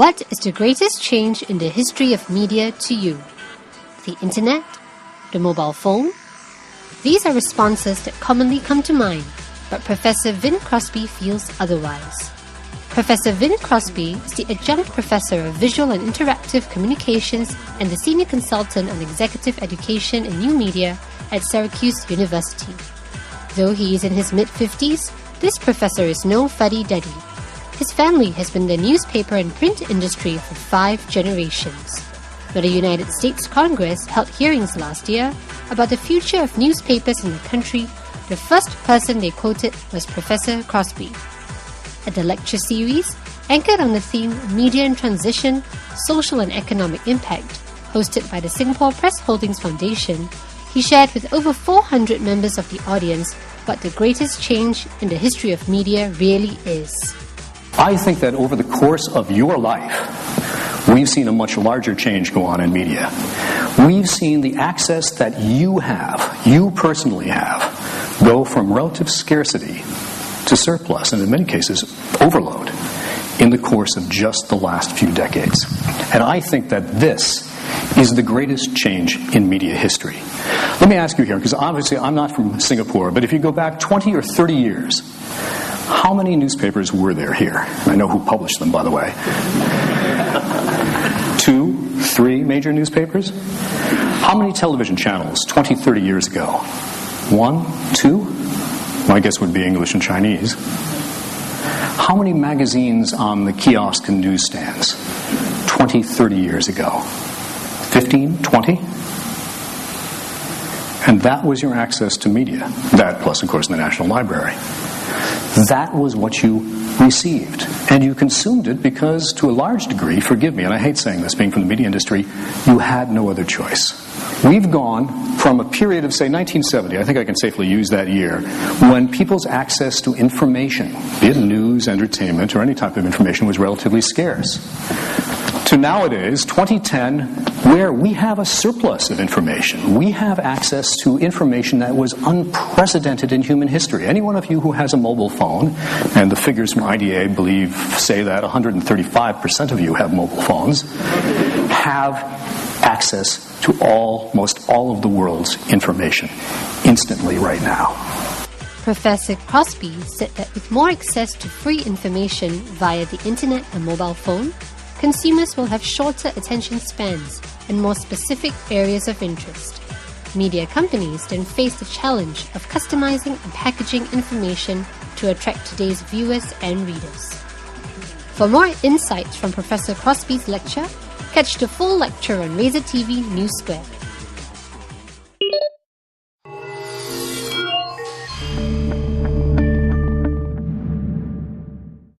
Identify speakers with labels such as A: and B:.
A: What is the greatest change in the history of media to you? The internet? The mobile phone? These are responses that commonly come to mind, but Professor Vin Crosbie feels otherwise. Professor Vin Crosbie is the Adjunct Professor of Visual and Interactive Communications and the Senior Consultant on Executive Education and New Media at Syracuse University. Though he is in his mid-50s, this professor is no fuddy-duddy. His family has been in the newspaper and print industry for 5 generations. When the United States Congress held hearings last year about the future of newspapers in the country, the first person they quoted was Professor Crosbie. At the lecture series, anchored on the theme Media in Transition, Social and Economic Impact, hosted by the Singapore Press Holdings Foundation, he shared with over 400 members of the audience what the greatest change in the history of media really is.
B: I think that over the course of your life, we've seen a much larger change go on in media. We've seen the access that you personally have, go from relative scarcity to surplus, and in many cases, overload, in the course of just the last few decades. And I think that this is the greatest change in media history. Let me ask you here, because obviously I'm not from Singapore, but if you go back 20 or 30 years, how many newspapers were there here? I know who published them, by the way. 2, 3 major newspapers? How many television channels 20, 30 years ago? 1, 2? My guess would be English and Chinese. How many magazines on the kiosk and newsstands 20, 30 years ago? 15, 20? And that was your access to media. That plus, of course, the National Library. That was what you received. And you consumed it because, to a large degree, forgive me, and I hate saying this, being from the media industry, you had no other choice. We've gone from a period of, say, 1970, I think I can safely use that year, when people's access to information, be it news, entertainment, or any type of information, was relatively scarce, to nowadays, 2010, where we have a surplus of information. We have access to information that was unprecedented in human history. Any one of you who has a mobile phone, and the figures from IDA say that 135% of you have mobile phones, have access to almost all of the world's information instantly right now.
A: Professor Crosbie said that with more access to free information via the internet and mobile phone, consumers will have shorter attention spans and more specific areas of interest. Media companies then face the challenge of customizing and packaging information to attract today's viewers and readers. For more insights from Professor Crosbie's lecture, catch the full lecture on Razor TV News Square.